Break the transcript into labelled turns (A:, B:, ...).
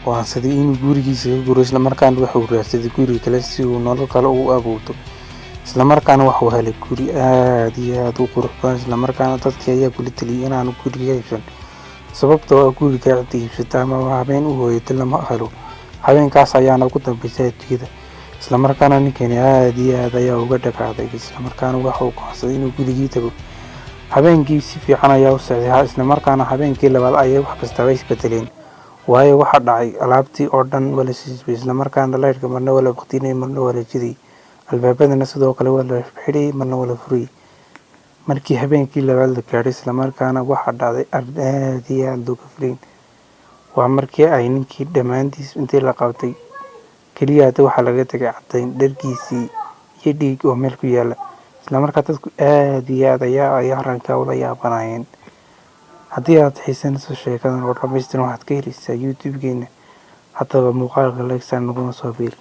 A: go'aansaday inuu gurigiisa ka guro isla markaana wuxuu raadsaday guri kale si uu nolol kale u abuurto. isla markaana wuxuu helay guri aad iyo aad u qurux badan isla markaana dadkii ayaa kula taliyay inaanu guriga iibsan sababtoo ah guriga cid iibsata ama habeen u hooyata lama helo. habeenkaas ayaana ugu dambeysay adduunyada. isla markaana ninkani aad iyo aad ayaa uga dhaqaaday isla markaana wuxuu go'aansaday inuu gurigii tago. habeenkii si fiican ayaa u socday isla markaana habeenkii labaad ayay wax kastaba isbedeleen waayo waxa dhacay alaabtii oo dhan wala siisbay isla markaana leerka marna wala waqtiinay marna wala jiday albaabadana sidoo kale wala xidhay marna wala furay. markii habeenkii labaad la gaaray isla markaana waxa dhacday aad iyo aad uga filan waa markii ay ninkii dhamaantiis intii la qabtay kaliya waxa laga tagay cadayn dharkiisii iyo dhiig oo meel ku yaala. isla markaa dadku aad iyo aad ayaa arrinka ula yaabanayeen. haddii aad xiisanayso sheekadan oo dhammaystiran waxaad ka helaysaa youtube-geena haddaba muuqaalka like naguna soo biir.